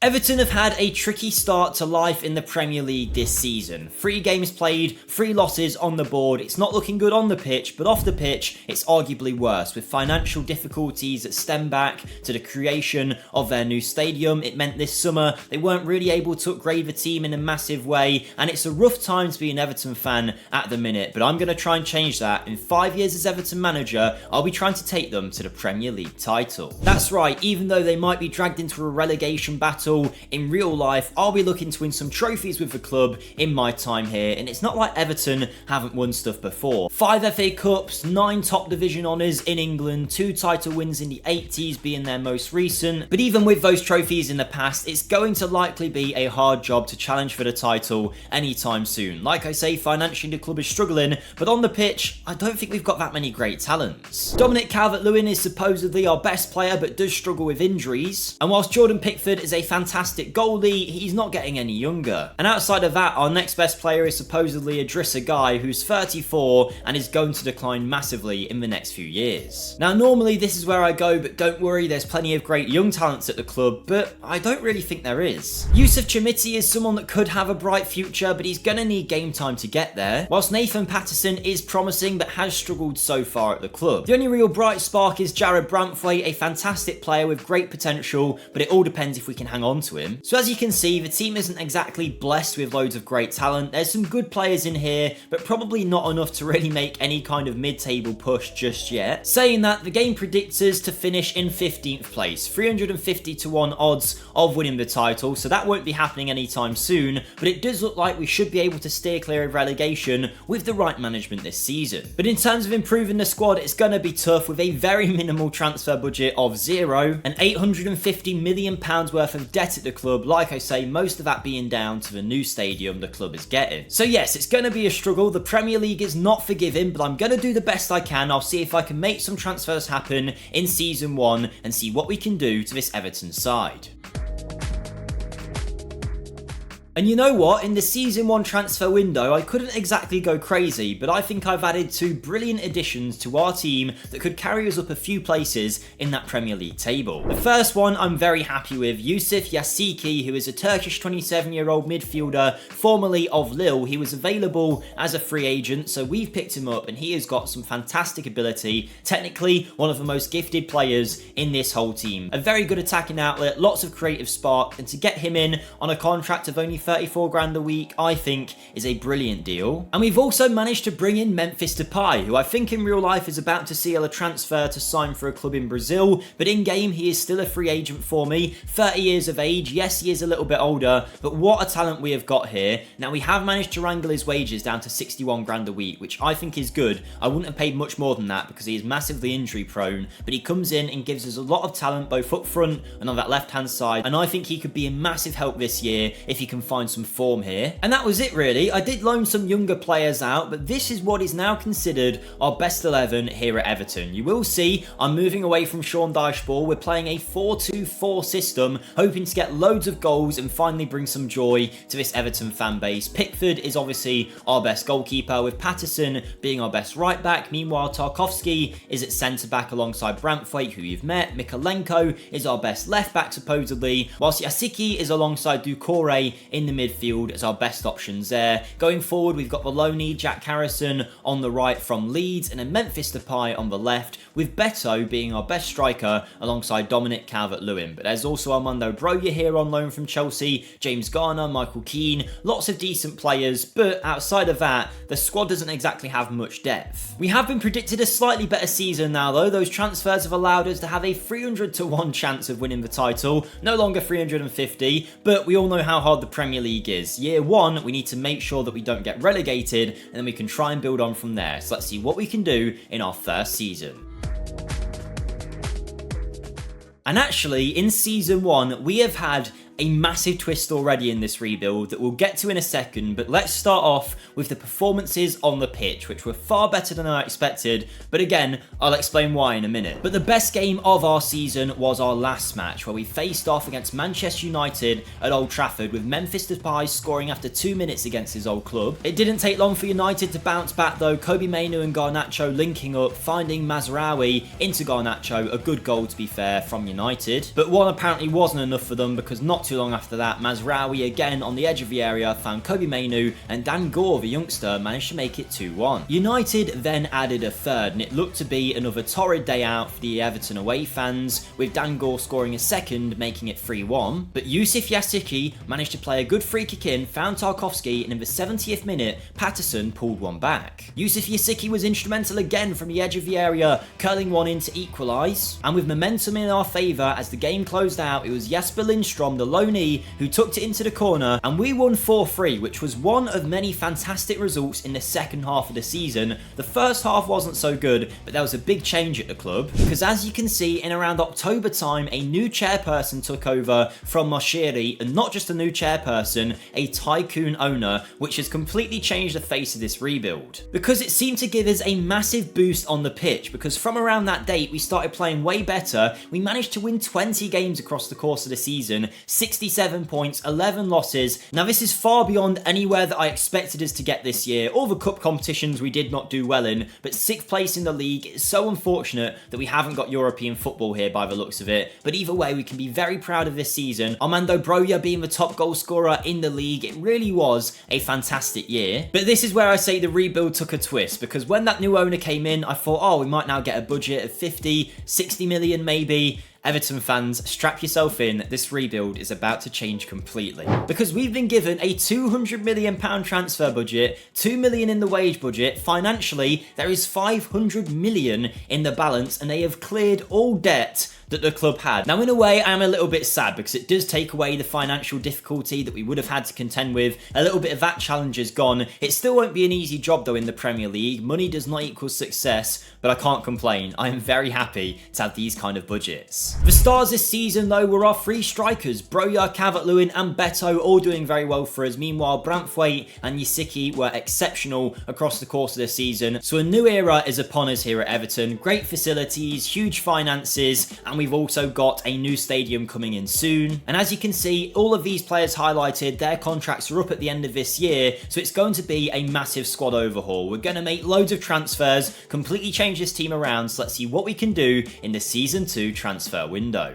Everton have had a tricky start to life in the Premier League this season. 3 games played, 3 losses on the board. It's not looking good on the pitch, but off the pitch, it's arguably worse, with financial difficulties that stem back to the creation of their new stadium. It meant this summer they weren't really able to upgrade the team in a massive way, and it's a rough time to be an Everton fan at the minute, but I'm going to try and change that. In 5 years as Everton manager, I'll be trying to take them to the Premier League title. That's right, even though they might be dragged into a relegation battle, in real life, I'll be looking to win some trophies with the club in my time here, and it's not like Everton haven't won stuff before. 5 FA Cups, 9 top division honours in England, 2 title wins in the 80s being their most recent, but even with those trophies in the past, it's going to likely be a hard job to challenge for the title anytime soon. Like I say, financially the club is struggling, but on the pitch, I don't think we've got that many great talents. Dominic Calvert-Lewin is supposedly our best player, but does struggle with injuries, and whilst Jordan Pickford is a fantastic goalie, he's not getting any younger. And outside of that, our next best player is supposedly Idrissa Gueye, who's 34 and is going to decline massively in the next few years. Now normally this is where I go, but don't worry, there's plenty of great young talents at the club, but I don't really think there is. Yusuf Chamiti is someone that could have a bright future, but he's gonna need game time to get there, whilst Nathan Patterson is promising but has struggled so far at the club. The only real bright spark is Jared Brantwaite, a fantastic player with great potential, but it all depends if we can hang on to him. So as you can see, the team isn't exactly blessed with loads of great talent. There's some good players in here, but probably not enough to really make any kind of mid-table push just yet. Saying that, the game predicts us to finish in 15th place, 350 to 1 odds of winning the title, so that won't be happening anytime soon, but it does look like we should be able to steer clear of relegation with the right management this season. But in terms of improving the squad, it's going to be tough with a very minimal transfer budget of 0 and £850 million worth of debt at the club, like I say, most of that being down to the new stadium the club is getting. So yes, it's going to be a struggle. The Premier League is not forgiving, but I'm going to do the best I can. I'll see if I can make some transfers happen in season 1 and see what we can do to this Everton side. And you know what, in the season 1 transfer window, I couldn't exactly go crazy, but I think I've added 2 brilliant additions to our team that could carry us up a few places in that Premier League table. The first one I'm very happy with, Yusuf Yassiki, who is a Turkish 27-year-old midfielder, formerly of Lille. He was available as a free agent, so we've picked him up, and he has got some fantastic ability. Technically, one of the most gifted players in this whole team. A very good attacking outlet, lots of creative spark, and to get him in on a contract of only 34 grand a week, I think is a brilliant deal. And we've also managed to bring in Memphis Depay, who I think in real life is about to seal a transfer to sign for a club in Brazil, but in game he is still a free agent for me. 30 years of age, yes he is a little bit older, but what a talent we have got here. Now we have managed to wrangle his wages down to 61 grand a week, which I think is good. I wouldn't have paid much more than that because he is massively injury prone, but he comes in and gives us a lot of talent both up front and on that left hand side, and I think he could be a massive help this year if he can find some form here. And that was it really. I did loan some younger players out, but this is what is now considered our best 11 here at Everton. You will see I'm moving away from Sean Dyche. We're playing a 4-2-4 system, hoping to get loads of goals and finally bring some joy to this Everton fan base. Pickford is obviously our best goalkeeper, with Patterson being our best right back. Meanwhile, Tarkowski is at centre back alongside Brantwaite, who you've met. Mikalenko is our best left back supposedly, whilst Yassiki is alongside Doucouré in the midfield as our best options there. Going forward, we've got Maloney, Jack Harrison on the right from Leeds, and then Memphis Depay on the left, with Beto being our best striker alongside Dominic Calvert-Lewin. But there's also Armando Broja here on loan from Chelsea, James Garner, Michael Keane, lots of decent players, but outside of that, the squad doesn't exactly have much depth. We have been predicted a slightly better season now though. Those transfers have allowed us to have a 300 to 1 chance of winning the title, no longer 350, but we all know how hard the Premier League is. Year 1, we need to make sure that we don't get relegated, and then we can try and build on from there. So let's see what we can do in our first season. And actually, in season 1, we have had a massive twist already in this rebuild that we'll get to in a second, but let's start off with the performances on the pitch, which were far better than I expected, but again, I'll explain why in a minute. But the best game of our season was our last match, where we faced off against Manchester United at Old Trafford, with Memphis Depay scoring after 2 minutes against his old club. It didn't take long for United to bounce back though, Kobe Mainoo and Garnacho linking up, finding Mazraoui into Garnacho, a good goal to be fair from United, but one apparently wasn't enough for them because not too long after that, Mazraoui again on the edge of the area found Kobe Mainu, and Dan Gore, the youngster, managed to make it 2-1. United then added a third, and it looked to be another torrid day out for the Everton away fans, with Dan Gore scoring a second, making it 3-1. But Yusuf Yasiki managed to play a good free kick in, found Tarkowski, and in the 70th minute, Patterson pulled one back. Yusuf Yasiki was instrumental again from the edge of the area, curling one in to equalise. And with momentum in our favour as the game closed out, it was Jesper Lindstrom, the loanee, who tucked it into the corner, and we won 4-3, which was one of many fantastic results in the second half of the season. The first half wasn't so good, but there was a big change at the club, because as you can see, in around October time, a new chairperson took over from Moshiri, and not just a new chairperson, a tycoon owner, which has completely changed the face of this rebuild. Because it seemed to give us a massive boost on the pitch, because from around that date, we started playing way better. We managed to win 20 games across the course of the season, 67 points, 11 losses. Now this is far beyond anywhere that I expected us to get this year. All the cup competitions we did not do well in, but 6th place in the league is so unfortunate that we haven't got European football here by the looks of it. But either way, we can be very proud of this season. Armando Broja being the top goal scorer in the league, it really was a fantastic year. But this is where I say the rebuild took a twist, because when that new owner came in, I thought, oh, we might now get a budget of 50, 60 million maybe. Everton fans, strap yourself in, this rebuild is about to change completely. Because we've been given a £200 million transfer budget, 2 million in the wage budget. Financially, there is 500 million in the balance, and they have cleared all debt that the club had. Now, in a way, I am a little bit sad because it does take away the financial difficulty that we would have had to contend with. A little bit of that challenge is gone. It still won't be an easy job though in the Premier League. Money does not equal success, but I can't complain. I am very happy to have these kind of budgets. The stars this season though were our three strikers, Broja, Calvert-Lewin and Beto, all doing very well for us. Meanwhile, Branthwaite and Yasiki were exceptional across the course of the season. So a new era is upon us here at Everton. Great facilities, huge finances, and we've also got a new stadium coming in soon. And as you can see, all of these players highlighted, their contracts are up at the end of this year, so it's going to be a massive squad overhaul. We're going to make loads of transfers, completely change this team around, so let's see what we can do in the Season 2 transfer window.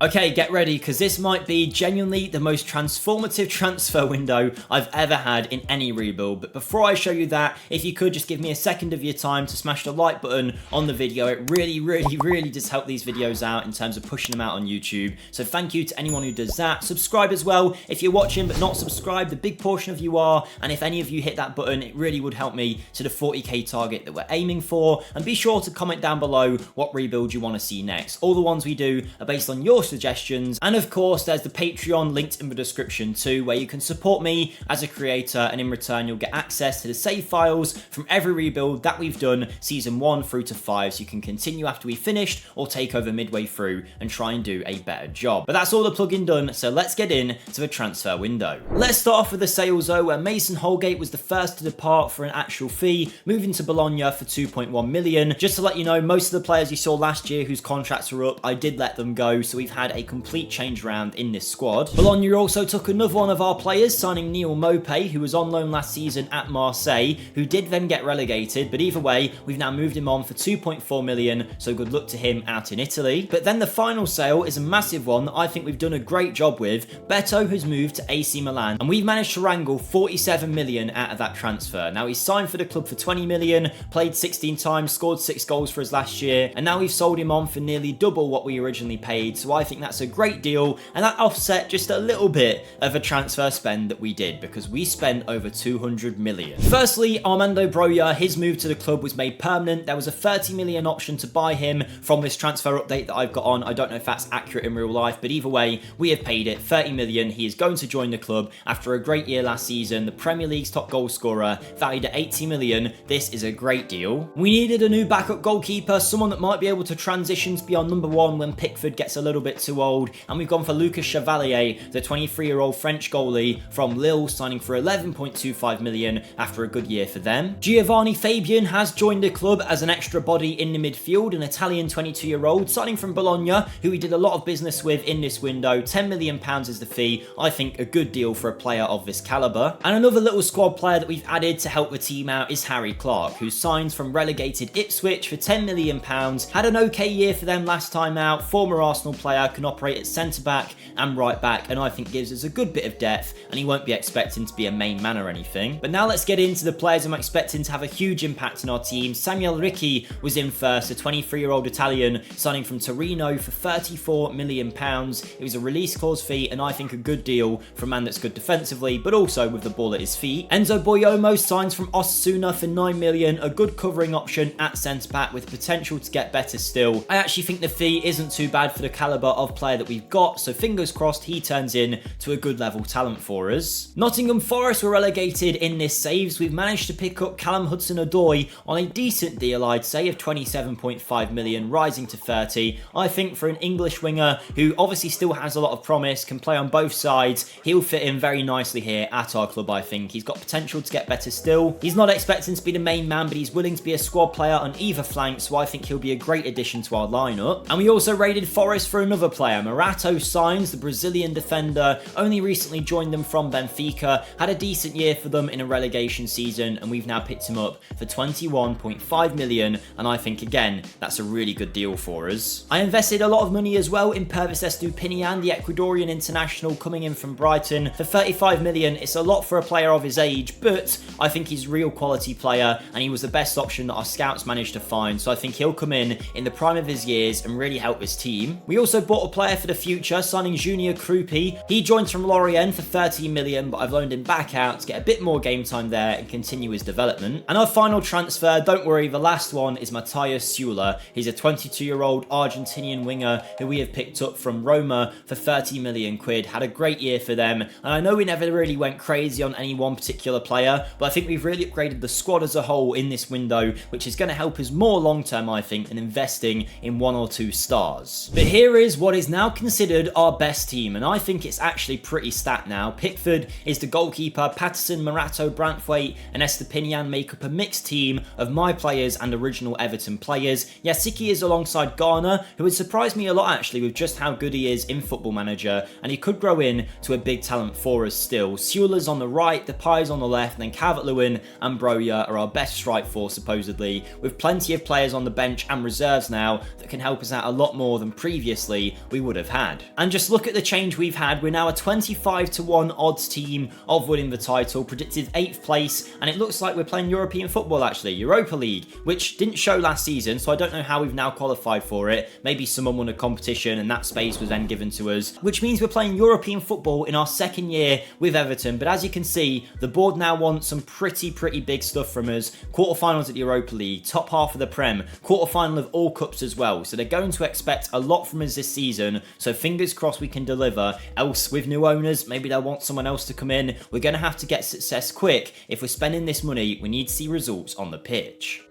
Okay, get ready, because this might be genuinely the most transformative transfer window I've ever had in any rebuild. But before I show you that, if you could just give me a second of your time to smash the like button on the video. It really does help these videos out in terms of pushing them out on YouTube. So thank you to anyone who does that. Subscribe as well if you're watching but not subscribed. The big portion of you are, and if any of you hit that button, it really would help me to the 40k target that we're aiming for. And be sure to comment down below what rebuild you want to see next. All the ones we do are based on your suggestions, and of course there's the Patreon linked in the description too, where you can support me as a creator, and in return you'll get access to the save files from every rebuild that we've done season 1 through to 5, so you can continue after we finished or take over midway through and try and do a better job. But that's all the plugin done, so let's get in to the transfer window. Let's start off with the sales though, where Mason Holgate was the first to depart for an actual fee, moving to Bologna for 2.1 million. Just to let you know, most of the players you saw last year whose contracts were up, I did let them go, so we've had a complete change round in this squad. Bologna also took another one of our players, signing Neil Mopé, who was on loan last season at Marseille, who did then get relegated, but either way, we've now moved him on for 2.4 million, so good luck to him out in Italy. But then the final sale is a massive one that I think we've done a great job with. Beto has moved to AC Milan, and we've managed to wrangle 47 million out of that transfer. Now he's signed for the club for 20 million, played 16 times, scored 6 goals for us last year, and now we've sold him on for nearly double what we originally paid, so I think that's a great deal, and that offset just a little bit of a transfer spend that we did, because we spent over 200 million. Firstly, Armando Broja, his move to the club was made permanent. There was a 30 million option to buy him from this transfer update that I've got on. I don't know if that's accurate in real life, but either way, we have paid it, 30 million. He is going to join the club after a great year last season, the Premier League's top goal scorer, valued at 80 million. This is a great deal. We needed a new backup goalkeeper, someone that might be able to transition to be our number 1 when Pickford gets a little bit too old, and we've gone for Lucas Chevalier, the 23-year-old French goalie from Lille, signing for 11.25 million after a good year for them. Giovanni Fabian has joined the club as an extra body in the midfield, an Italian 22-year-old, signing from Bologna, who we did a lot of business with in this window. £10 million is the fee. I think a good deal for a player of this calibre. And another little squad player that we've added to help the team out is Harry Clark, who signed from relegated Ipswich for £10 million. Had an okay year for them last time out, former Arsenal player, player, can operate at centre-back and right-back, and I think gives us a good bit of depth, and he won't be expecting to be a main man or anything. But now let's get into the players I'm expecting to have a huge impact on our team. Samuel Ricci was in first, a 23-year-old Italian signing from Torino for £34 million. It was a release clause fee, and I think a good deal for a man that's good defensively, but also with the ball at his feet. Enzo Boyomo signs from Osasuna for £9 million, a good covering option at centre-back with potential to get better still. I actually think the fee isn't too bad for the calibre of player that we've got, so fingers crossed he turns in to a good level talent for us. Nottingham Forest were relegated in this saves. We've managed to pick up Callum Hudson-Odoi on a decent deal, I'd say, of 27.5 million, rising to 30. I think for an English winger who obviously still has a lot of promise, can play on both sides, he'll fit in very nicely here at our club. I think he's got potential to get better still. He's not expecting to be the main man, but he's willing to be a squad player on either flank, so I think he'll be a great addition to our lineup. And we also raided Forest for another player. Morato signs, the Brazilian defender, only recently joined them from Benfica, had a decent year for them in a relegation season, and we've now picked him up for 21.5 million, and I think again that's a really good deal for us. I invested a lot of money as well in Pervis Estupinian, the Ecuadorian international coming in from Brighton for 35 million. It's a lot for a player of his age, but I think he's a real quality player, and he was the best option that our scouts managed to find, so I think he'll come in the prime of his years and really help his team. We also bought a player for the future, signing Junior Krupi. He joins from Lorient for 13 million, but I've loaned him back out to get a bit more game time there and continue his development. And our final transfer, don't worry, the last one is Matthias Süle. He's a 22-year-old Argentinian winger who we have picked up from Roma for 30 million quid. Had a great year for them, and I know we never really went crazy on any one particular player, but I think we've really upgraded the squad as a whole in this window, which is going to help us more long-term, I think, than investing in one or two stars. But here is what is now considered our best team, and I think it's actually pretty stat now. Pickford is the goalkeeper, Patterson, Morato, Branthwaite and Estepinian make up a mixed team of my players and original Everton players. Yasiki is alongside Garner, who has surprised me a lot actually with just how good he is in Football Manager, and he could grow in to a big talent for us still. Sula's on the right, Depay's on the left, and then Calvert-Lewin and Broja are our best strike force supposedly, with plenty of players on the bench and reserves now that can help us out a lot more than previously we would have had. And just look at the change we've had. We're now a 25-1 odds team of winning the title, predicted 8th place, and it looks like we're playing European football actually, Europa League, which didn't show last season, so I don't know how we've now qualified for it. Maybe someone won a competition and that space was then given to us, which means we're playing European football in our second year with Everton. But as you can see, the board now wants some pretty big stuff from us. Quarterfinals at the Europa League, top half of the Prem, quarterfinal of all cups as well, so they're going to expect a lot from us this season, so fingers crossed we can deliver. Else with new owners, maybe they'll want someone else to come in. We're going to have to get success quick. If we're spending this money, we need to see results on the pitch.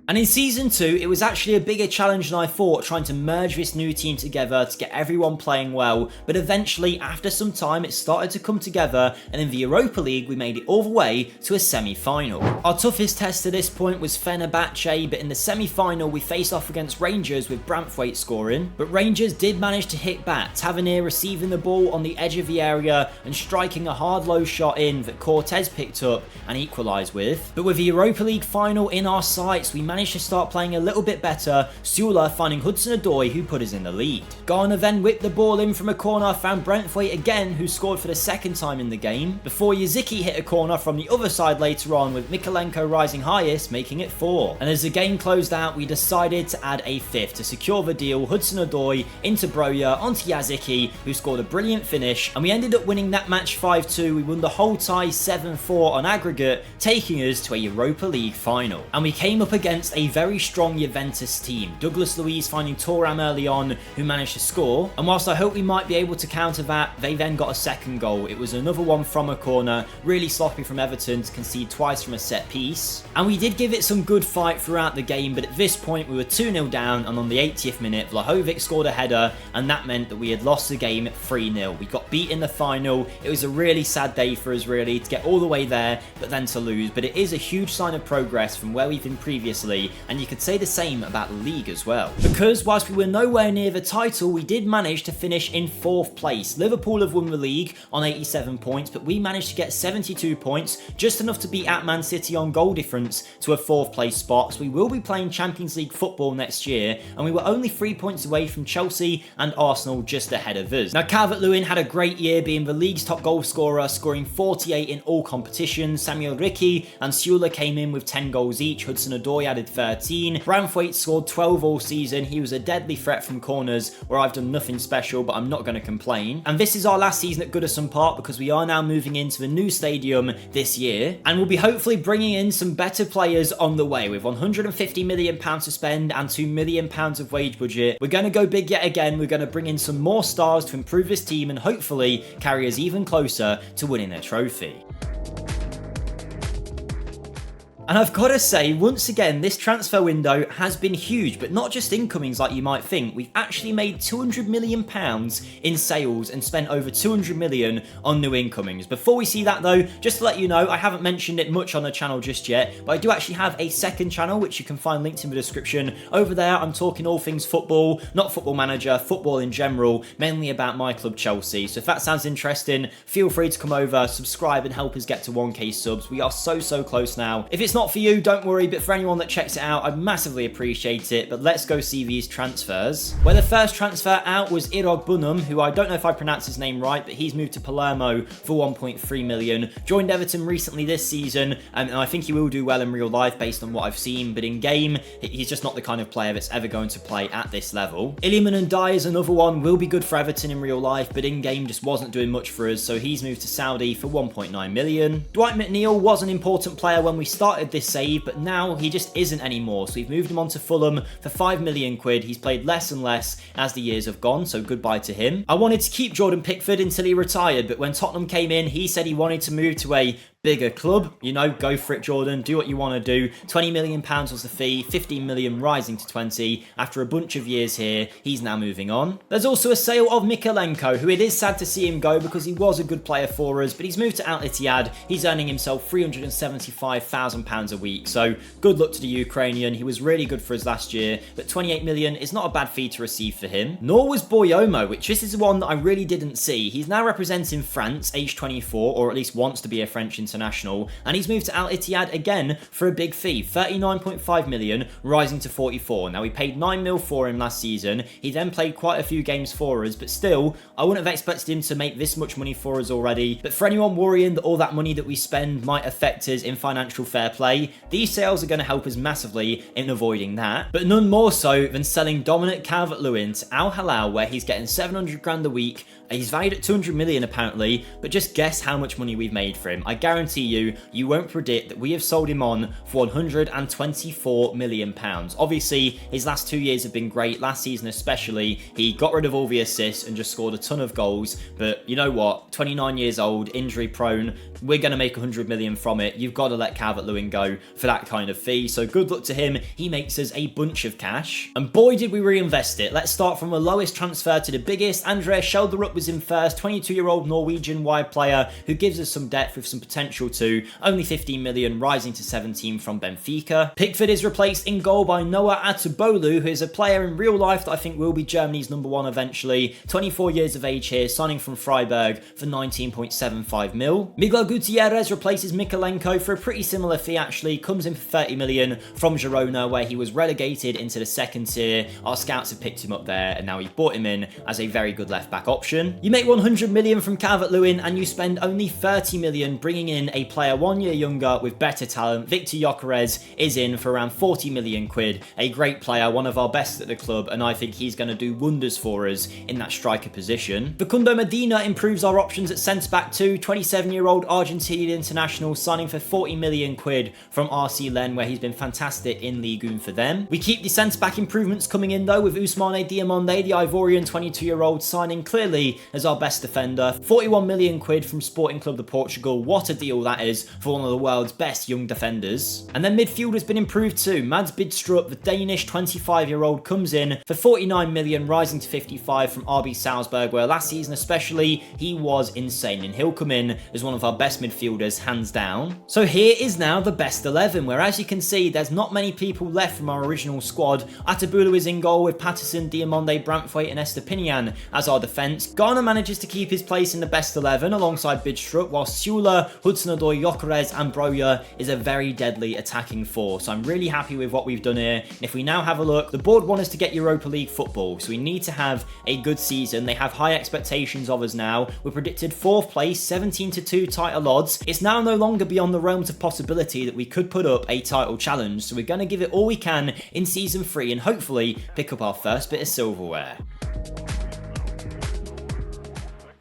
And in Season 2, it was actually a bigger challenge than I thought, trying to merge this new team together to get everyone playing well, but eventually, after some time, it started to come together, and in the Europa League, we made it all the way to a semi-final. Our toughest test to this point was Fenerbahce, but in the semi-final, we faced off against Rangers with Branthwaite scoring, but Rangers did manage to hit back, Tavernier receiving the ball on the edge of the area and striking a hard low shot in that Cortez picked up and equalised with. But with the Europa League final in our sights, we managed to start playing a little bit better, Süle finding Hudson-Odoi who put us in the lead. Garner then whipped the ball in from a corner, found Branthwaite again who scored for the second time in the game, before Yaziki hit a corner from the other side later on with Mikolenko rising highest, making it 4. And as the game closed out, we decided to add a fifth to secure the deal, Hudson-Odoi into Broja onto Yaziki who scored a brilliant finish, and we ended up winning that match 5-2. We won the whole tie 7-4 on aggregate, taking us to a Europa League final. And we came up against a very strong Juventus team, Douglas Luiz finding Thuram early on who managed to score, and whilst I hope we might be able to counter that, they then got a second goal. It was another one from a corner, really sloppy from Everton to concede twice from a set piece, and we did give it some good fight throughout the game, but at this point we were 2-0 down, and on the 80th minute Vlahovic scored a header, and that meant that we had lost the game 3-0. We got beat in the final. It was a really sad day for us really to get all the way there but then to lose, but it is a huge sign of progress from where we've been previously honestly, and you could say the same about the league as well. Because whilst we were nowhere near the title, we did manage to finish in 4th place. Liverpool have won the league on 87 points, but we managed to get 72 points, just enough to beat out Man City on goal difference to a 4th place spot. So we will be playing Champions League football next year, and we were only 3 points away from Chelsea and Arsenal just ahead of us. Now Calvert-Lewin had a great year, being the league's top goal scorer, scoring 48 in all competitions. Samuel Ricky and Sula came in with 10 goals each. Hudson-Odoi added 13. Branthwaite scored 12 all season. He was a deadly threat from corners, where I've done nothing special, but I'm not going to complain. And this is our last season at Goodison Park, because we are now moving into the new stadium this year, and we'll be hopefully bringing in some better players on the way. With £150 million to spend and £2 million of wage budget, we're going to go big yet again. We're going to bring in some more stars to improve this team and hopefully carry us even closer to winning a trophy. And I've got to say, once again, this transfer window has been huge, but not just incomings like you might think. We've actually made £200 million in sales and spent over £200 million on new incomings. Before we see that though, just to let you know, I haven't mentioned it much on the channel just yet, but I do actually have a second channel, which you can find linked in the description. Over there, I'm talking all things football, not Football Manager, football in general, mainly about my club Chelsea. So if that sounds interesting, feel free to come over, subscribe and help us get to 1k subs. We are so close now. If it's not for you, don't worry, but for anyone that checks it out, I'd massively appreciate it. But let's go see these transfers. Where the first transfer out was Irog Bunham, who I don't know if I pronounced his name right, but he's moved to Palermo for 1.3 million. Joined Everton recently this season, and I think he will do well in real life based on what I've seen, but in game, he's just not the kind of player that's ever going to play at this level. Iliman Ndiaye is another one, will be good for Everton in real life, but in game just wasn't doing much for us, so he's moved to Saudi for 1.9 million. Dwight McNeil was an important player when we started this save, but now he just isn't anymore, so we've moved him on to Fulham for 5 million quid. He's played less and less as the years have gone, so goodbye to him. I wanted to keep Jordan Pickford until he retired, but when Tottenham came in, he said he wanted to move to a bigger club. You know, go for it, Jordan. Do what you want to do. £20 million was the fee, 15 million rising to 20. After a bunch of years here, he's now moving on. There's also a sale of Mykolenko, who it is sad to see him go because he was a good player for us, but he's moved to Al Ittihad. He's earning himself £375,000 a week, so good luck to the Ukrainian. He was really good for us last year, but 28 million is not a bad fee to receive for him. Nor was Boyomo, which this is one that I really didn't see. He's now representing France, age 24, or at least wants to be a French international, and he's moved to Al Ittihad again for a big fee, 39.5 million, rising to 44. Now, we paid 9 mil for him last season. He then played quite a few games for us, but still, I wouldn't have expected him to make this much money for us already. But for anyone worrying that all that money that we spend might affect us in financial fair play, these sales are going to help us massively in avoiding that. But none more so than selling Dominic Calvert-Lewin to Al Hilal, where he's getting 700 grand a week. He's valued at 200 million apparently, but just guess how much money we've made for him. I guarantee you won't predict that we have sold him on for 124 million pounds. Obviously, his last 2 years have been great. Last season especially, he got rid of all the assists and just scored a ton of goals. But you know what? 29 years old, injury prone. We're going to make 100 million from it. You've got to let Calvert-Lewin go for that kind of fee. So good luck to him. He makes us a bunch of cash. And boy, did we reinvest it. Let's start from the lowest transfer to the biggest. Andreas Schjelderup was in first, 22-year-old Norwegian wide player who gives us some depth with some potential too. Only 15 million, rising to 17 from Benfica. Pickford is replaced in goal by Noah Atubolu, who is a player in real life that I think will be Germany's #1 eventually. 24 years of age here, signing from Freiburg for 19.75 mil. Miguel Gutierrez replaces Mykolenko for a pretty similar fee actually. Comes in for 30 million from Girona, where he was relegated into the second tier. Our scouts have picked him up there, and now we've bought him in as a very good left-back option. You make 100 million from Calvert-Lewin, and you spend only 30 million bringing in a player 1 year younger with better talent. Victor Gyökeres is in for around 40 million quid. A great player, one of our best at the club, and I think he's going to do wonders for us in that striker position. Facundo Medina improves our options at centre-back too. 27-year-old Argentinian international, signing for 40 million quid from RC Lens, where he's been fantastic in Ligue 1 for them. We keep the centre-back improvements coming in though, with Ousmane Diomande, the Ivorian 22-year-old, signing clearly as our best defender. 41 million quid from Sporting Club de Portugal. What a deal that is for one of the world's best young defenders. And then midfield has been improved too. Mads Bidstrup, the Danish 25-year-old, comes in for 49 million, rising to 55 from RB Salzburg, where last season especially he was insane, and he'll come in as one of our best midfielders hands down. So here is now the best 11, where as you can see there's not many people left from our original squad. Atabulu is in goal with Patterson, Diamonde, Brantwaite and Estepinian as our defence. Garner manages to keep his place in the best 11 alongside Bidstrup, while Sula, Hudson-Odoi, Gyökeres and Broja is a very deadly attacking force. So I'm really happy with what we've done here. And if we now have a look, the board want us to get Europa League football, so we need to have a good season. They have high expectations of us now. We're predicted 4th place, 17-2 title odds. It's now no longer beyond the realms of possibility that we could put up a title challenge, so we're going to give it all we can in season 3 and hopefully pick up our first bit of silverware.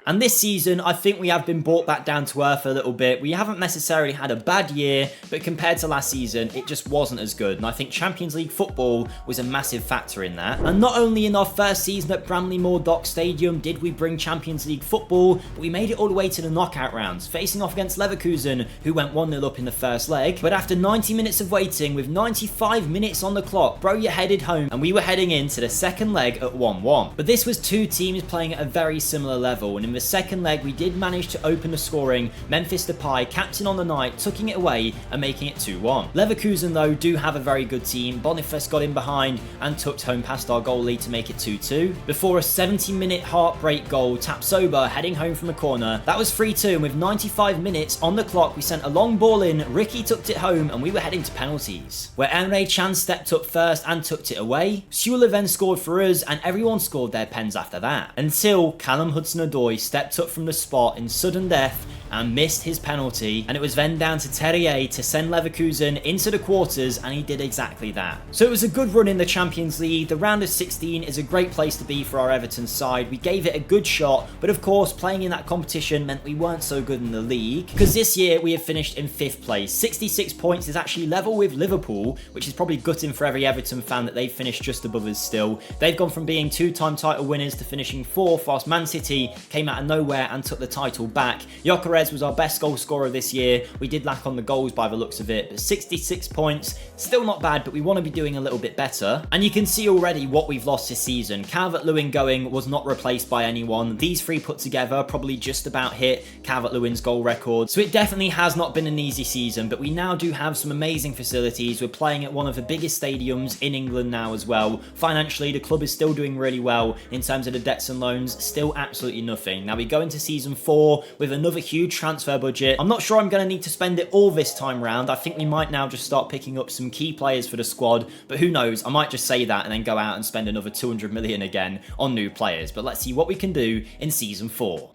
And this season, I think we have been brought back down to earth a little bit. We haven't necessarily had a bad year, but compared to last season, it just wasn't as good. And I think Champions League football was a massive factor in that. And not only in our first season at Bramley Moor Dock Stadium did we bring Champions League football, but we made it all the way to the knockout rounds, facing off against Leverkusen, who went 1-0 up in the first leg. But after 90 minutes of waiting, with 95 minutes on the clock, Broja headed home, and we were heading into the second leg at 1-1. But this was two teams playing at a very similar level, and in the second leg we did manage to open the scoring. Memphis Depay, captain on the night, tucking it away and making it 2-1. Leverkusen though do have a very good team. Boniface got in behind and tucked home past our goalie to make it 2-2 before a 70-minute heartbreak goal. Tapsoba heading home from a corner. That was 3-2, and with 95 minutes on the clock we sent a long ball in, Ricky tucked it home and we were heading to penalties, where Emre Can stepped up first and tucked it away. Sula then scored for us, and everyone scored their pens after that, until Callum Hudson-Odoi stepped up from the spot in sudden death and missed his penalty, and it was then down to Terrier to send Leverkusen into the quarters, and he did exactly that. So it was a good run in the Champions League. The round of 16 is a great place to be for our Everton side. We gave it a good shot, but of course playing in that competition meant we weren't so good in the league, because this year we have finished in 5th place. 66 points is actually level with Liverpool, which is probably gutting for every Everton fan that they've finished just above us still. They've gone from being 2-time title winners to finishing 4th, whilst Man City came out of nowhere and took the title back. Gyökeres was our best goal scorer this year. We did lack on the goals by the looks of it, but 66 points, still not bad, but we want to be doing a little bit better. And you can see already what we've lost this season. Calvert-Lewin going was not replaced by anyone. These three put together probably just about hit Calvert-Lewin's goal record. So it definitely has not been an easy season, but we now do have some amazing facilities. We're playing at one of the biggest stadiums in England now as well. Financially, the club is still doing really well. In terms of the debts and loans, still absolutely nothing. Now we go into season 4 with another huge transfer budget. I'm not sure I'm going to need to spend it all this time round. I think we might now just start picking up some key players for the squad, but who knows, I might just say that and then go out and spend another 200 million again on new players. But let's see what we can do in season 4.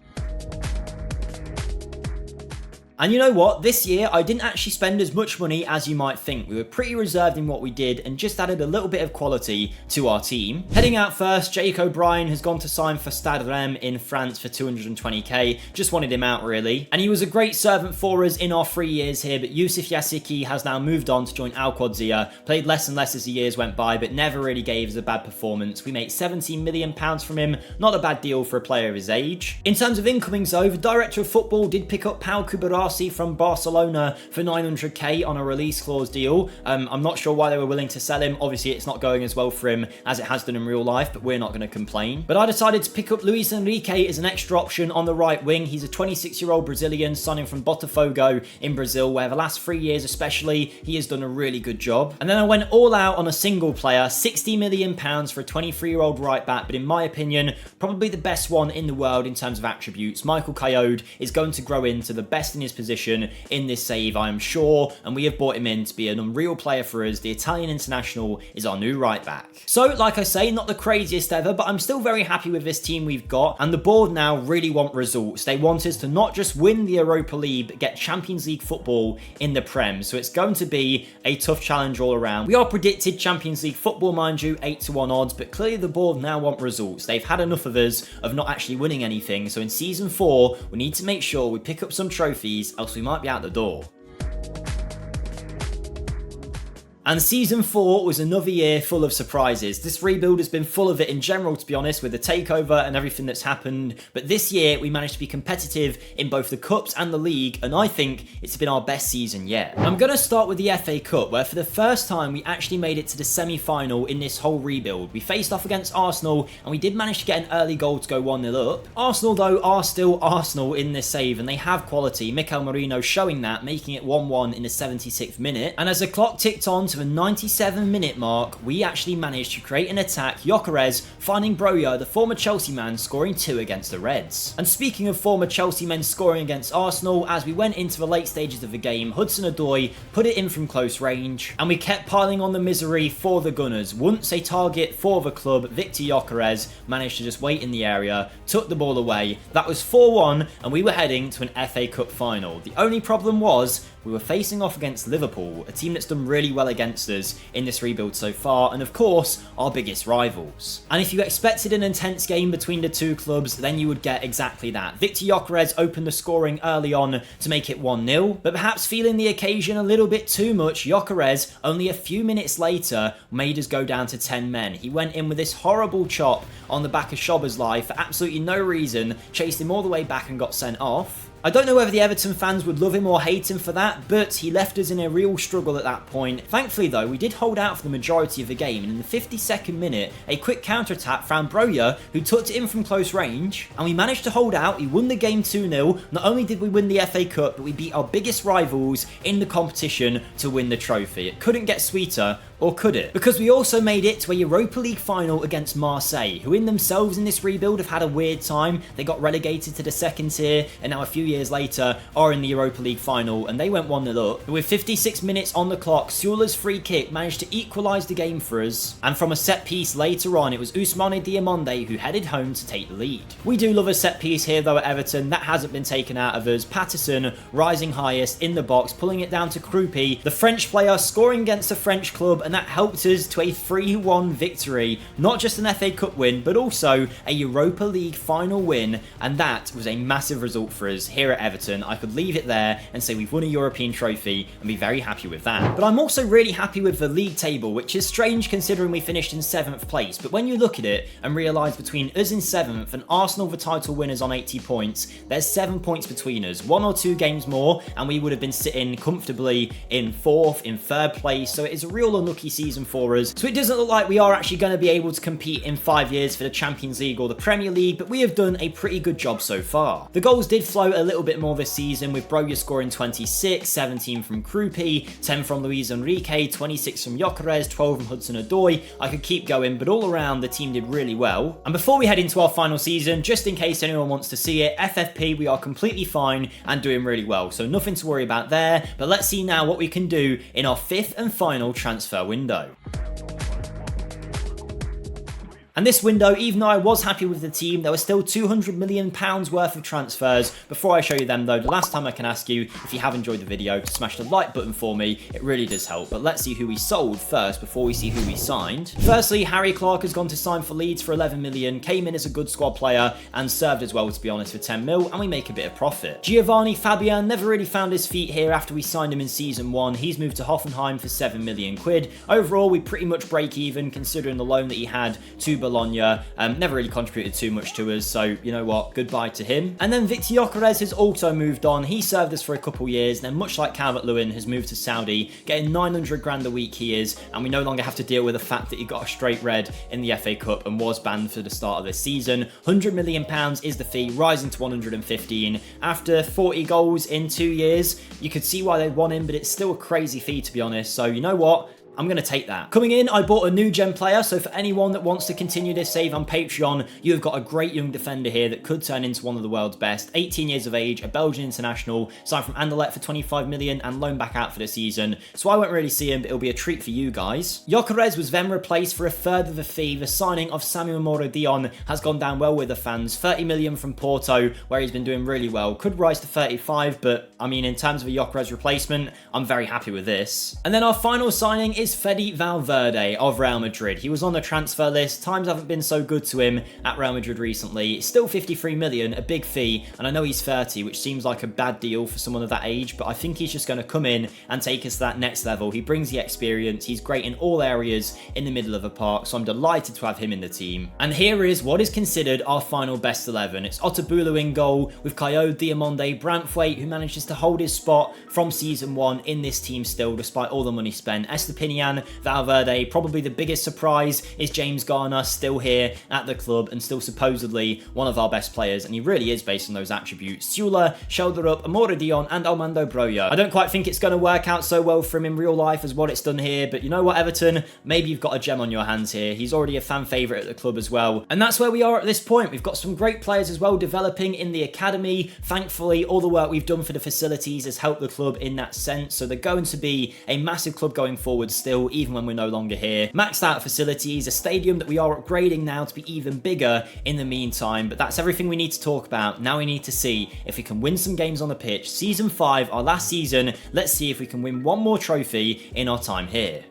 And you know what? This year, I didn't actually spend as much money as you might think. We were pretty reserved in what we did and just added a little bit of quality to our team. Heading out first, Jake O'Brien has gone to sign for Stade Reims in France for 220k. Just wanted him out really. And he was a great servant for us in our 3 years here, but Yusuf Yassiki has now moved on to join Al Qadsiya. Played less and less as the years went by, but never really gave us a bad performance. We made £17 million from him. Not a bad deal for a player of his age. In terms of incomings though, the director of football did pick up Pau Kubarasi from Barcelona for 900k on a release clause deal. I'm not sure why they were willing to sell him. Obviously it's not going as well for him as it has done in real life, but we're not going to complain. But I decided to pick up Luis Enrique as an extra option on the right wing. He's a 26-year-old Brazilian signing from Botafogo in Brazil, where the last 3 years especially he has done a really good job. And then I went all out on a single player, £60 million for a 23-year-old right back, but in my opinion probably the best one in the world in terms of attributes. Michael Coyote is going to grow into the best in his position in this save, I am sure, and we have brought him in to be an unreal player for us. The Italian international is our new right back. So like I say, not the craziest ever, but I'm still very happy with this team we've got, and the board now really want results. They want us to not just win the Europa League but get Champions League football in the Prem, so it's going to be a tough challenge all around. We are predicted Champions League football, mind you, 8-1 odds, but clearly the board now want results. They've had enough of us of not actually winning anything, so in season 4 we need to make sure we pick up some trophies, else we might be out the door. And season 4 was another year full of surprises. This rebuild has been full of it in general, to be honest, with the takeover and everything that's happened. But this year, we managed to be competitive in both the Cups and the League, and I think it's been our best season yet. I'm going to start with the FA Cup, where for the first time, we actually made it to the semi-final in this whole rebuild. We faced off against Arsenal, and we did manage to get an early goal to go 1-0 up. Arsenal, though, are still Arsenal in this save, and they have quality. Mikel Merino showing that, making it 1-1 in the 76th minute. And as the clock ticked on to the 97-minute mark, we actually managed to create an attack, Gyökeres finding Broja, the former Chelsea man, scoring 2 against the Reds. And speaking of former Chelsea men scoring against Arsenal, as we went into the late stages of the game, Hudson-Odoi put it in from close range, and we kept piling on the misery for the Gunners. Once a target for the club, Victor Gyökeres managed to just wait in the area, took the ball away. That was 4-1, and we were heading to an FA Cup final. The only problem was, we were facing off against Liverpool, a team that's done really well against us in this rebuild so far, and of course, our biggest rivals. And if you expected an intense game between the two clubs, then you would get exactly that. Victor Gyökeres opened the scoring early on to make it 1-0, but perhaps feeling the occasion a little bit too much, Gyökeres, only a few minutes later, made us go down to 10 men. He went in with this horrible chop on the back of Szoboszlai for absolutely no reason, chased him all the way back and got sent off. I don't know whether the Everton fans would love him or hate him for that, but he left us in a real struggle at that point. Thankfully though, we did hold out for the majority of the game, and in the 52nd minute, a quick counter-attack found Broja, who tucked it in from close range, and we managed to hold out. We won the game 2-0. Not only did we win the FA Cup, but we beat our biggest rivals in the competition to win the trophy. It couldn't get sweeter, or could it? Because we also made it to a Europa League final against Marseille, who in themselves in this rebuild have had a weird time. They got relegated to the second tier, and now a few years later are in the Europa League final, and they went 1-0 up. But with 56 minutes on the clock, Sula's free kick managed to equalise the game for us, and from a set piece later on, it was Ousmane Diomande who headed home to take the lead. We do love a set piece here though at Everton. That hasn't been taken out of us. Patterson rising highest in the box, pulling it down to Krupi, the French player scoring against a French club, and that helped us to a 3-1 victory. Not just an FA Cup win, but also a Europa League final win, and that was a massive result for us here at Everton. I could leave it there and say we've won a European trophy and be very happy with that. But I'm also really happy with the league table, which is strange considering we finished in 7th place. But when you look at it and realise between us in 7th and Arsenal, the title winners on 80 points, there's 7 points between us. 1 or 2 games more and we would have been sitting comfortably in 4th, in 3rd place. So it is a real unlucky season for us. So it doesn't look like we are actually going to be able to compete in 5 years for the Champions League or the Premier League, but we have done a pretty good job so far. The goals did flow a little bit more this season, with Broja scoring 26, 17 from Krupi, 10 from Luis Enrique, 26 from Gyökeres, 12 from Hudson-Odoi. I could keep going, but all around the team did really well. And before we head into our final season, just in case anyone wants to see it, FFP, we are completely fine and doing really well, so nothing to worry about there. But let's see now what we can do in our 5th and final transfer window. And this window, even though I was happy with the team, there was still £200 million worth of transfers. Before I show you them though, the last time I can ask you, if you have enjoyed the video, to smash the like button for me. It really does help. But let's see who we sold first before we see who we signed. Firstly, Harry Clark has gone to sign for Leeds for 11 million, came in as a good squad player and served as well, to be honest, for 10 mil, and we make a bit of profit. Giovanni Fabian never really found his feet here after we signed him in season 1. He's moved to Hoffenheim for 7 million quid. Overall, we pretty much break even considering the loan that he had to Bologna. Never really contributed too much to us, so you know what, goodbye to him. And then Victor Gyökeres has also moved on. He served us for a couple years, and then much like Calvert-Lewin, has moved to Saudi, getting 900 grand a week he is, and we no longer have to deal with the fact that he got a straight red in the FA Cup and was banned for the start of this season. £100 million is the fee, rising to 115. After 40 goals in 2 years, you could see why they'd want him, but it's still a crazy fee to be honest, so you know what? I'm going to take that. Coming in, I bought a new gen player, so for anyone that wants to continue this save on Patreon, you have got a great young defender here that could turn into one of the world's best. 18 years of age, a Belgian international, signed from Anderlecht for 25 million and loaned back out for the season, so I won't really see him, but it'll be a treat for you guys. Gyökeres was then replaced for a third of the fee. The signing of Samuel Moro Dion has gone down well with the fans. 30 million from Porto, where he's been doing really well. Could rise to 35, but I mean, in terms of a Gyökeres replacement, I'm very happy with this. And then our final signing is is Fede Valverde of Real Madrid. He was on the transfer list. Times haven't been so good to him at Real Madrid recently. It's still 53 million, a big fee, and I know he's 30, which seems like a bad deal for someone of that age, but I think he's just going to come in and take us to that next level. He brings the experience. He's great in all areas in the middle of a park, so I'm delighted to have him in the team. And here is what is considered our final best 11. It's Otabulu in goal with Caio, Diamonde, Branthwaite, who manages to hold his spot from season 1 in this team still, despite all the money spent. Estepinian, Valverde, probably the biggest surprise is James Garner, still here at the club and still supposedly one of our best players, and he really is based on those attributes. Sula, Shoulder Up, Amora Dion, and Armando Broja. I don't quite think it's going to work out so well for him in real life as what it's done here, but you know what, Everton? Maybe you've got a gem on your hands here. He's already a fan favourite at the club as well. And that's where we are at this point. We've got some great players as well developing in the academy. Thankfully, all the work we've done for the facilities has helped the club in that sense, so they're going to be a massive club going forward still, even when we're no longer here. Maxed out facilities, a stadium that we are upgrading now to be even bigger in the meantime, but that's everything we need to talk about. Now we need to see if we can win some games on the pitch. Season 5, our last season, let's see if we can win one more trophy in our time here.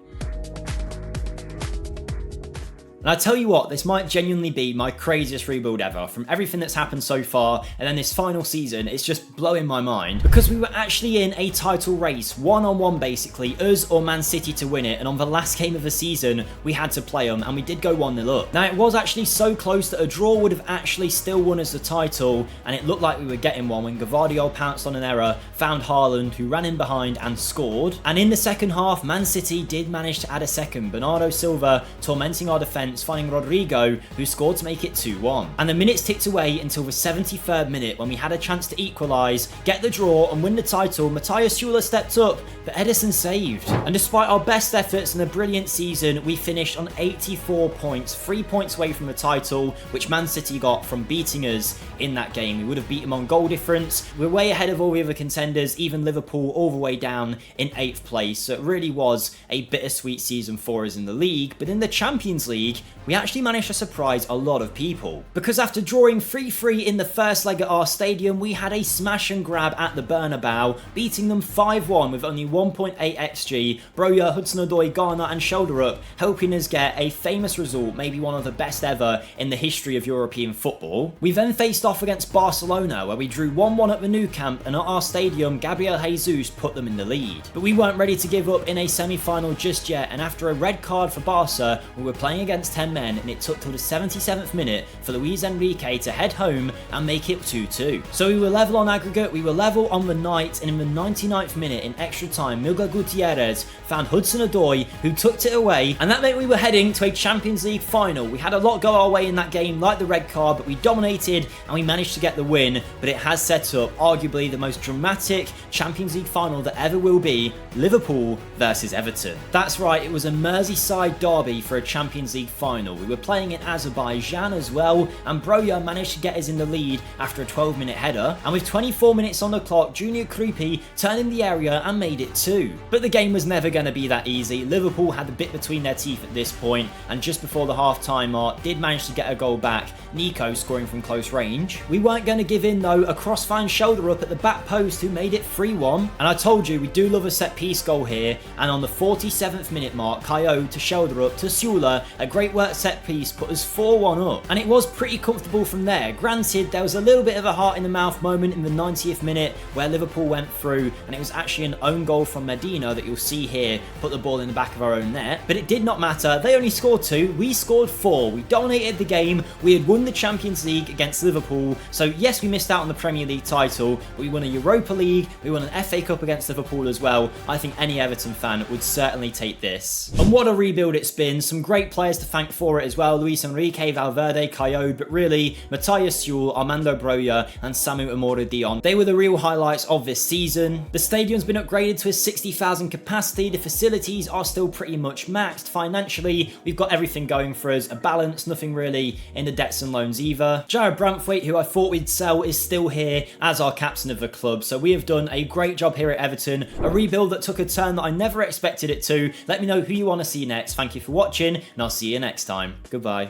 And I tell you what, this might genuinely be my craziest rebuild ever. From everything that's happened so far, and then this final season, it's just blowing my mind. Because we were actually in a title race, one-on-one basically, us or Man City to win it, and on the last game of the season, we had to play them, and we did go 1-0 up. Now, it was actually so close that a draw would have actually still won us the title, and it looked like we were getting one when Gvardiol pounced on an error, found Haaland, who ran in behind and scored. And in the second half, Man City did manage to add a second. Bernardo Silva tormenting our defence, finding Rodrigo, who scored to make it 2-1. And the minutes ticked away until the 73rd minute when we had a chance to equalise, get the draw and win the title. Matthias Schuler stepped up, but Ederson saved. And despite our best efforts and a brilliant season, we finished on 84 points, 3 points away from the title, which Man City got from beating us in that game. We would have beat them on goal difference. We're way ahead of all the other contenders, even Liverpool all the way down in 8th place. So it really was a bittersweet season for us in the league. But in the Champions League, we actually managed to surprise a lot of people. Because after drawing 3-3 in the first leg at our stadium, we had a smash and grab at the Bernabeu, beating them 5-1 with only 1.8 XG. Broja, Hudson-Odoi, Garner and Shoulder Up helping us get a famous result, maybe one of the best ever in the history of European football. We then faced off against Barcelona, where we drew 1-1 at the Nou Camp, and at our stadium, Gabriel Jesus put them in the lead. But we weren't ready to give up in a semi-final just yet, and after a red card for Barca, we were playing against 10 men, and it took till the 77th minute for Luis Enrique to head home and make it 2-2. So we were level on aggregate, we were level on the night, and in the 99th minute in extra time, Miguel Gutierrez found Hudson-Odoi, who tucked it away, and that meant we were heading to a Champions League final. We had a lot go our way in that game, like the red card, but we dominated and we managed to get the win. But it has set up arguably the most dramatic Champions League final that ever will be, Liverpool versus Everton. That's right, it was a Merseyside derby for a Champions League final. We were playing in Azerbaijan as well, and Broja managed to get us in the lead after a 12-minute header, and with 24 minutes on the clock, Junior Krupi turned in the area and made it 2. But the game was never going to be that easy. Liverpool had the bit between their teeth at this point, and just before the half-time mark, did manage to get a goal back, Nico scoring from close range. We weren't going to give in though, a cross-found Shoulder Up at the back post who made it 3-1, and I told you we do love a set-piece goal here, and on the 47th minute mark, Caio to Shoulder Up to Sula, a great work set-piece put us 4-1 up, and it was pretty comfortable from there. Granted, there was a little bit of a heart-in-the-mouth moment in the 90th minute where Liverpool went through, and it was actually an own goal from Medina that you'll see here, put the ball in the back of our own net, but it did not matter. They only scored 2, we scored 4. We dominated the game, we had won the Champions League against Liverpool, so yes, we missed out on the Premier League title, but we won a Europa League, we won an FA Cup against Liverpool as well. I think any Everton fan would certainly take this. And what a rebuild it's been. Some great players to thank for it as well. Luis Enrique, Valverde, Caio, but really, Matthias Schuler, Armando Broja and Samu Amora Dion. They were the real highlights of this season. The stadium's been upgraded to a 60,000 capacity. The facilities are still pretty much maxed. Financially, we've got everything going for us. A balance, nothing really in the debts and loans either. Jared Branthwaite, who I thought we'd sell, is still here as our captain of the club. So we have done a great job here at Everton. A rebuild that took a turn that I never expected it to. Let me know who you want to see next. Thank you for watching, and I'll see you next time. Goodbye.